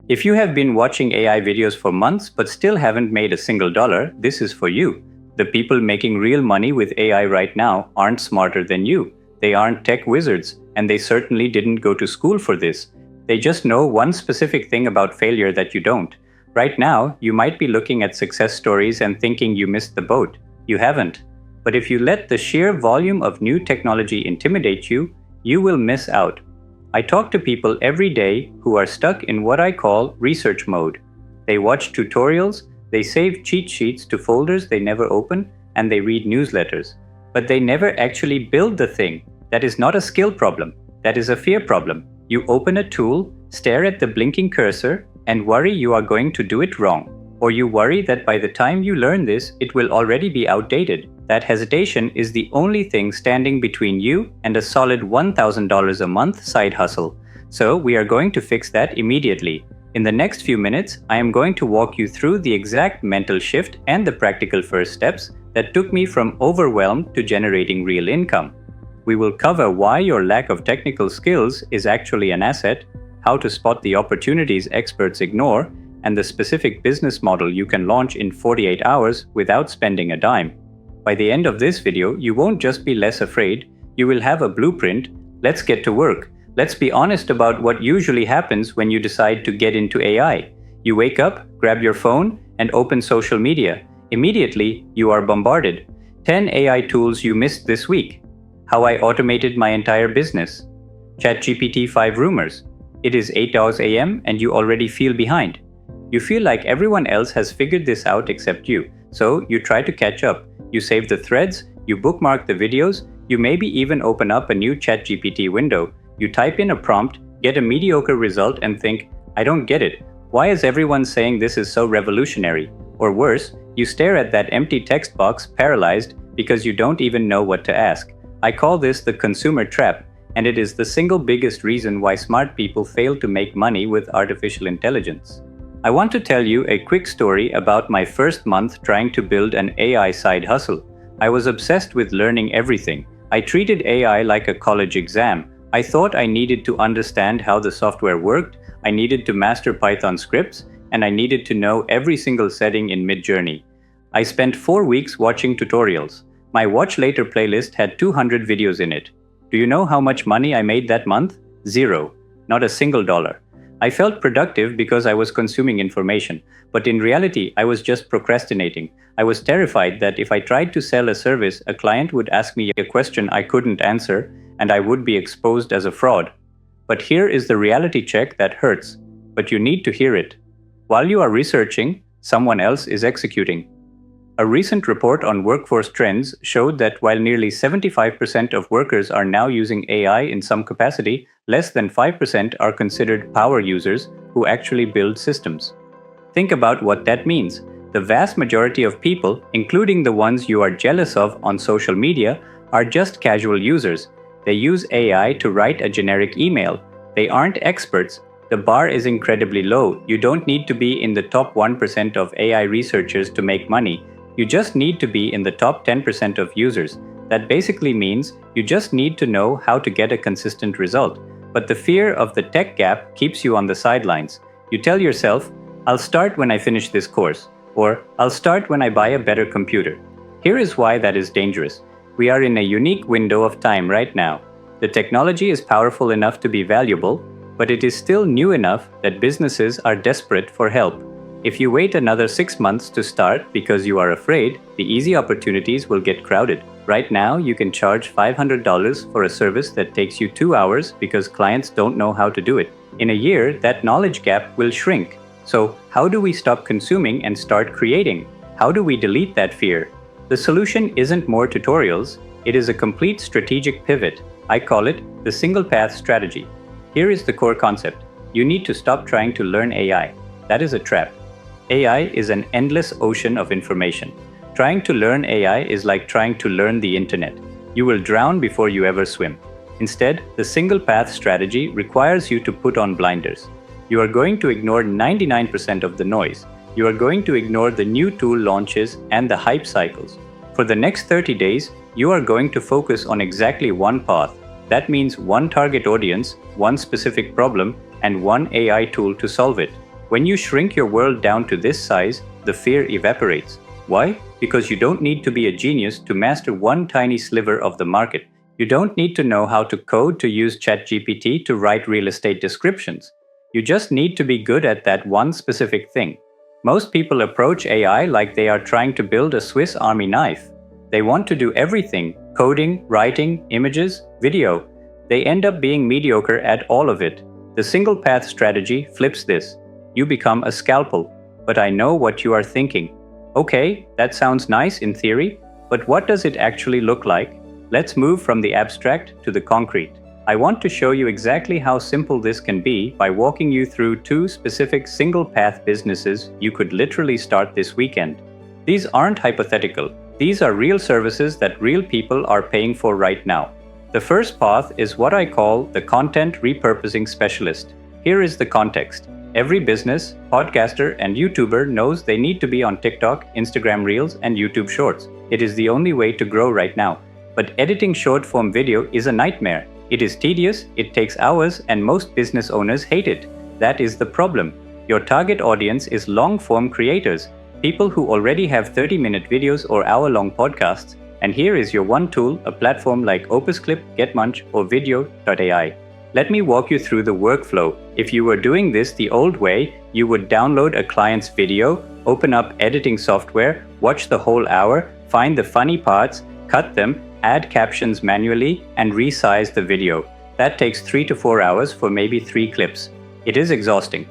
If you have been watching AI videos for months but still haven't made a single dollar, this is for you. The people making real money with AI right now aren't smarter than you. They aren't tech wizards, and they certainly didn't go to school for this. They just know one specific thing about failure that you don't. Right now, you might be looking at success stories and thinking you missed the boat. You haven't. But if you let the sheer volume of new technology intimidate you, you will miss out. I talk to people every day who are stuck in what I call research mode. They watch tutorials, they save cheat sheets to folders they never open, and they read newsletters. But they never actually build the thing. That is not a skill problem. That is a fear problem. You open a tool, stare at the blinking cursor, and worry you are going to do it wrong. Or you worry that by the time you learn this, it will already be outdated. That hesitation is the only thing standing between you and a solid $1,000 a month side hustle. So we are going to fix that immediately. In the next few minutes, I am going to walk you through the exact mental shift and the practical first steps that took me from overwhelmed to generating real income. We will cover why your lack of technical skills is actually an asset, how to spot the opportunities experts ignore, and the specific business model you can launch in 48 hours without spending a dime. By the end of this video, you won't just be less afraid, you will have a blueprint. Let's get to work. Let's be honest about what usually happens when you decide to get into AI. You wake up, grab your phone, and open social media. Immediately, you are bombarded. 10 AI tools you missed this week. How I automated my entire business. ChatGPT 5 rumors. It is 8 a.m. and you already feel behind. You feel like everyone else has figured this out except you, so you try to catch up. You save the threads, you bookmark the videos, you maybe even open up a new ChatGPT window. You type in a prompt, get a mediocre result and think, I don't get it. Why is everyone saying this is so revolutionary? Or worse, you stare at that empty text box paralyzed because you don't even know what to ask. I call this the consumer trap, and it is the single biggest reason why smart people fail to make money with artificial intelligence. I want to tell you a quick story about my first month trying to build an AI side hustle. I was obsessed with learning everything. I treated AI like a college exam. I thought I needed to understand how the software worked, I needed to master Python scripts, and I needed to know every single setting in Midjourney. I spent 4 weeks watching tutorials. My Watch Later playlist had 200 videos in it. Do you know how much money I made that month? Zero. Not a single dollar. I felt productive because I was consuming information, but in reality, I was just procrastinating. I was terrified that if I tried to sell a service, a client would ask me a question I couldn't answer, and I would be exposed as a fraud. But here is the reality check that hurts, but you need to hear it. While you are researching, someone else is executing. A recent report on workforce trends showed that while nearly 75% of workers are now using AI in some capacity, less than 5% are considered power users who actually build systems. Think about what that means. The vast majority of people, including the ones you are jealous of on social media, are just casual users. They use AI to write a generic email. They aren't experts. The bar is incredibly low. You don't need to be in the top 1% of AI researchers to make money. You just need to be in the top 10% of users. That basically means you just need to know how to get a consistent result. But the fear of the tech gap keeps you on the sidelines. You tell yourself, I'll start when I finish this course, or I'll start when I buy a better computer. Here is why that is dangerous. We are in a unique window of time right now. The technology is powerful enough to be valuable, but it is still new enough that businesses are desperate for help. If you wait another 6 months to start because you are afraid, the easy opportunities will get crowded. Right now, you can charge $500 for a service that takes you 2 hours because clients don't know how to do it. In a year, that knowledge gap will shrink. So, how do we stop consuming and start creating? How do we delete that fear? The solution isn't more tutorials, it is a complete strategic pivot. I call it the single path strategy. Here is the core concept. You need to stop trying to learn AI. That is a trap. AI is an endless ocean of information. Trying to learn AI is like trying to learn the internet. You will drown before you ever swim. Instead, the single path strategy requires you to put on blinders. You are going to ignore 99% of the noise. You are going to ignore the new tool launches and the hype cycles. For the next 30 days, you are going to focus on exactly one path. That means one target audience, one specific problem, and one AI tool to solve it. When you shrink your world down to this size, the fear evaporates. Why? Because you don't need to be a genius to master one tiny sliver of the market. You don't need to know how to code to use ChatGPT to write real estate descriptions. You just need to be good at that one specific thing. Most people approach AI like they are trying to build a Swiss Army knife. They want to do everything: coding, writing, images, video. They end up being mediocre at all of it. The single path strategy flips this. You become a scalpel. But I know what you are thinking. Okay, that sounds nice in theory, but what does it actually look like? Let's move from the abstract to the concrete. I want to show you exactly how simple this can be by walking you through 2 specific single-path businesses you could literally start this weekend. These aren't hypothetical. These are real services that real people are paying for right now. The first path is what I call the content repurposing specialist. Here is the context. Every business, podcaster, and YouTuber knows they need to be on TikTok, Instagram Reels, and YouTube Shorts. It is the only way to grow right now. But editing short-form video is a nightmare. It is tedious, it takes hours, and most business owners hate it. That is the problem. Your target audience is long-form creators, people who already have 30-minute videos or hour-long podcasts. And here is your one tool, a platform like OpusClip, GetMunch, or Video.ai. Let me walk you through the workflow. If you were doing this the old way, you would download a client's video, open up editing software, watch the whole hour, find the funny parts, cut them, add captions manually, and resize the video. That takes 3 to 4 hours for maybe 3 clips. It is exhausting.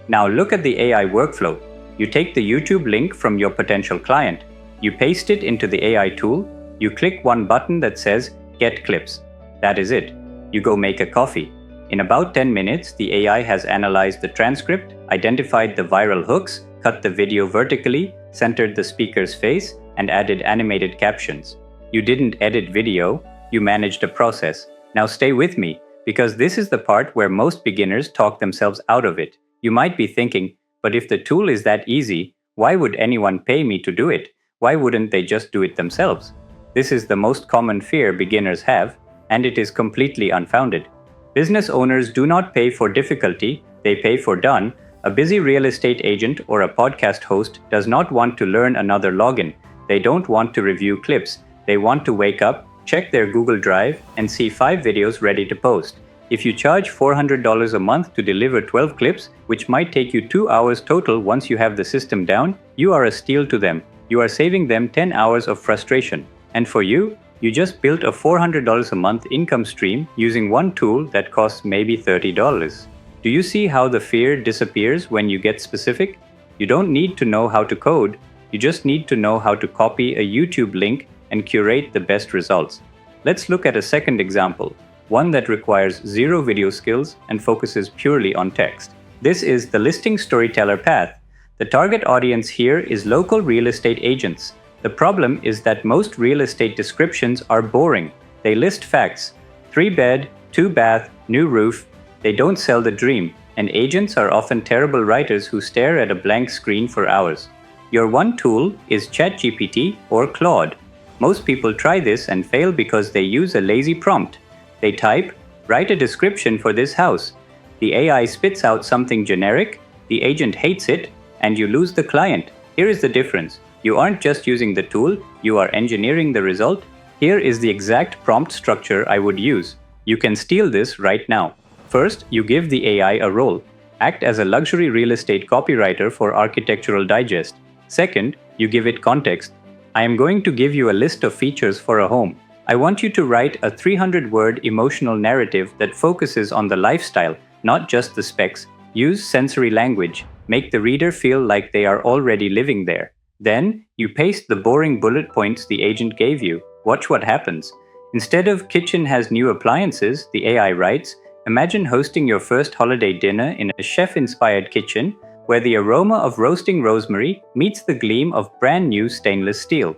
Now look at the AI workflow. You take the YouTube link from your potential client. You paste it into the AI tool. You click one button that says Get Clips. That is it. You go make a coffee. In about 10 minutes, the AI has analyzed the transcript, identified the viral hooks, cut the video vertically, centered the speaker's face, and added animated captions. You didn't edit video, you managed a process. Now stay with me, because this is the part where most beginners talk themselves out of it. You might be thinking, but if the tool is that easy, why would anyone pay me to do it? Why wouldn't they just do it themselves? This is the most common fear beginners have, and it is completely unfounded. Business owners do not pay for difficulty, they pay for done. A busy real estate agent or a podcast host does not want to learn another login. They don't want to review clips. They want to wake up, check their Google Drive, and see 5 videos ready to post. If you charge $400 a month to deliver 12 clips, which might take you 2 hours total once you have the system down, you are a steal to them. You are saving them 10 hours of frustration. And for you, you just built a $400 a month income stream using one tool that costs maybe $30. Do you see how the fear disappears when you get specific? You don't need to know how to code. You just need to know how to copy a YouTube link and curate the best results. Let's look at a second example, one that requires 0 video skills and focuses purely on text. This is the listing storyteller path. The target audience here is local real estate agents. The problem is that most real estate descriptions are boring. They list facts: 3-bed, 2-bath, new roof. They don't sell the dream, and agents are often terrible writers who stare at a blank screen for hours. Your one tool is ChatGPT or Claude. Most people try this and fail because they use a lazy prompt. They type, "Write a description for this house." The AI spits out something generic, the agent hates it, and you lose the client. Here is the difference. You aren't just using the tool, you are engineering the result. Here is the exact prompt structure I would use. You can steal this right now. First, you give the AI a role. Act as a luxury real estate copywriter for Architectural Digest. Second, you give it context. I am going to give you a list of features for a home. I want you to write a 300-word emotional narrative that focuses on the lifestyle, not just the specs. Use sensory language. Make the reader feel like they are already living there. Then, you paste the boring bullet points the agent gave you. Watch what happens. Instead of "kitchen has new appliances," the AI writes, "Imagine hosting your first holiday dinner in a chef-inspired kitchen where the aroma of roasting rosemary meets the gleam of brand new stainless steel."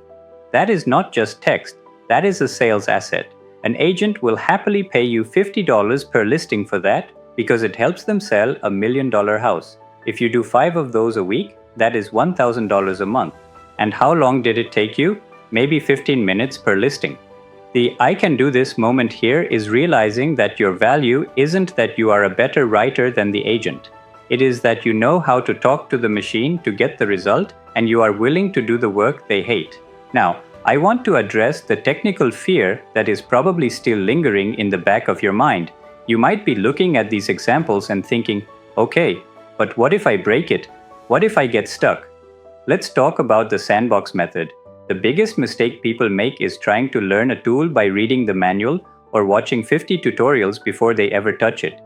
That is not just text. That is a sales asset. An agent will happily pay you $50 per listing for that because it helps them sell a $1 million house. If you do 5 of those a week, that is $1,000 a month. And how long did it take you? Maybe 15 minutes per listing. The "I can do this" moment here is realizing that your value isn't that you are a better writer than the agent. It is that you know how to talk to the machine to get the result, and you are willing to do the work they hate. Now, I want to address the technical fear that is probably still lingering in the back of your mind. You might be looking at these examples and thinking, okay, but what if I break it? What if I get stuck? Let's talk about the sandbox method. The biggest mistake people make is trying to learn a tool by reading the manual or watching 50 tutorials before they ever touch it.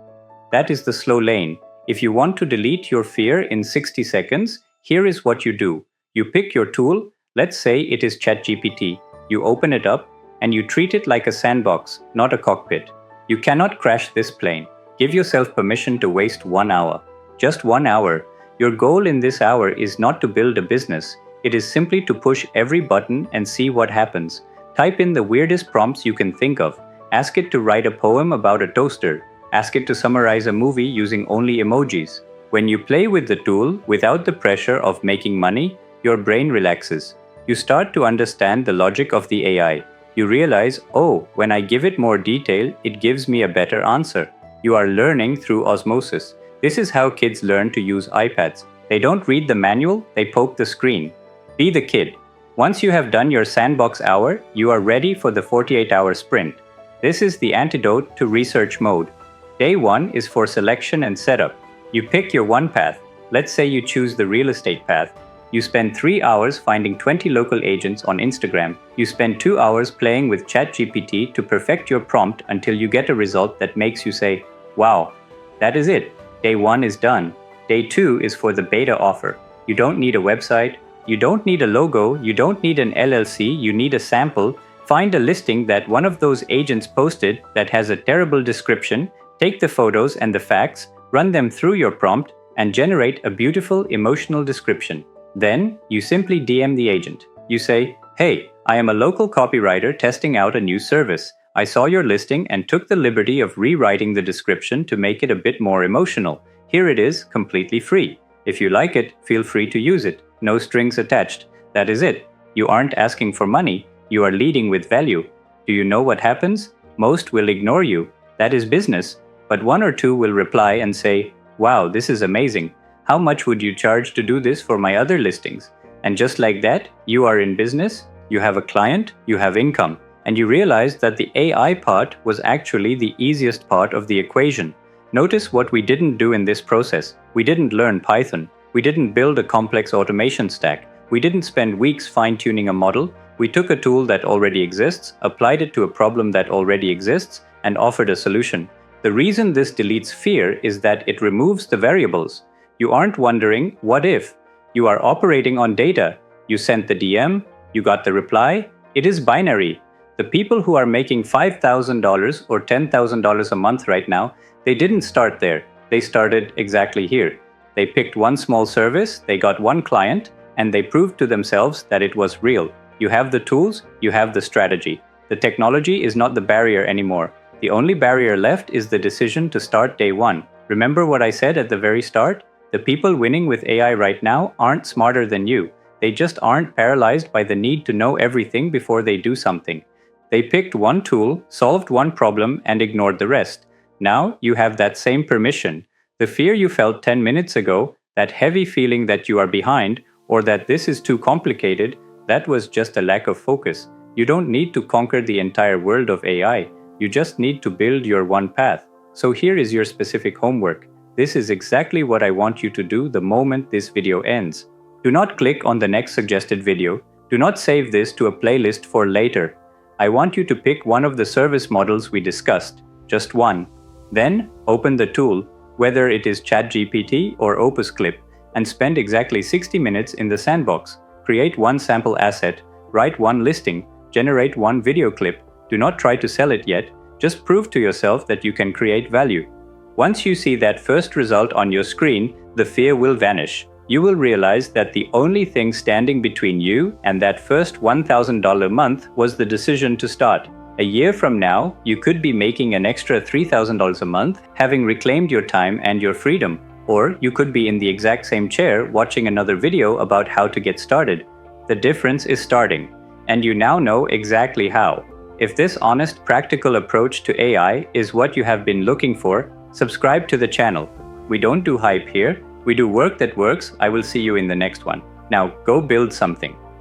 That is the slow lane. If you want to delete your fear in 60 seconds, here is what you do. You pick your tool, let's say it is ChatGPT. You open it up and you treat it like a sandbox, not a cockpit. You cannot crash this plane. Give yourself permission to waste 1 hour. Just 1 hour. Your goal in this hour is not to build a business. It is simply to push every button and see what happens. Type in the weirdest prompts you can think of. Ask it to write a poem about a toaster. Ask it to summarize a movie using only emojis. When you play with the tool without the pressure of making money, your brain relaxes. You start to understand the logic of the AI. You realize, oh, when I give it more detail, it gives me a better answer. You are learning through osmosis. This is how kids learn to use iPads. They don't read the manual, they poke the screen. Be the kid. Once you have done your sandbox hour, you are ready for the 48-hour sprint. This is the antidote to research mode. Day 1 is for selection and setup. You pick your one path. Let's say you choose the real estate path. You spend 3 hours finding 20 local agents on Instagram. You spend 2 hours playing with ChatGPT to perfect your prompt until you get a result that makes you say, wow, that is it. Day 1 is done. Day 2 is for the beta offer. You don't need a website. You don't need a logo. You don't need an LLC. You need a sample. Find a listing that one of those agents posted that has a terrible description. Take the photos and the facts, run them through your prompt, and generate a beautiful emotional description. Then, you simply DM the agent. You say, hey, I am a local copywriter testing out a new service. I saw your listing and took the liberty of rewriting the description to make it a bit more emotional. Here it is, completely free. If you like it, feel free to use it. No strings attached. That is it. You aren't asking for money. You are leading with value. Do you know what happens? Most will ignore you. That is business. But 1 or 2 will reply and say, wow, this is amazing. How much would you charge to do this for my other listings? And just like that, you are in business, you have a client, you have income. And you realize that the AI part was actually the easiest part of the equation. Notice what we didn't do in this process. We didn't learn Python. We didn't build a complex automation stack. We didn't spend weeks fine-tuning a model. We took a tool that already exists, applied it to a problem that already exists, and offered a solution. The reason this deletes fear is that it removes the variables. You aren't wondering, what if? You are operating on data. You sent the DM, you got the reply. It is binary. The people who are making $5,000 or $10,000 a month right now, they didn't start there. They started exactly here. They picked one small service, they got one client, and they proved to themselves that it was real. You have the tools, you have the strategy. The technology is not the barrier anymore. The only barrier left is the decision to start day 1. Remember what I said at the very start? The people winning with AI right now aren't smarter than you. They just aren't paralyzed by the need to know everything before they do something. They picked one tool, solved one problem, and ignored the rest. Now you have that same permission. The fear you felt 10 minutes ago, that heavy feeling that you are behind, or that this is too complicated, that was just a lack of focus. You don't need to conquer the entire world of AI. You just need to build your one path. So here is your specific homework. This is exactly what I want you to do the moment this video ends. Do not click on the next suggested video. Do not save this to a playlist for later. I want you to pick one of the service models we discussed, just one. Then, open the tool, whether it is ChatGPT or Opus Clip, and spend exactly 60 minutes in the sandbox. Create one sample asset, write one listing, generate one video clip. Do not try to sell it yet, just prove to yourself that you can create value. Once you see that first result on your screen, the fear will vanish. You will realize that the only thing standing between you and that first $1,000 month was the decision to start. A year from now, you could be making an extra $3,000 a month, having reclaimed your time and your freedom. Or you could be in the exact same chair watching another video about how to get started. The difference is starting, and you now know exactly how. If this honest, practical approach to AI is what you have been looking for, subscribe to the channel. We don't do hype here. We do work that works. I will see you in the next one. Now go build something.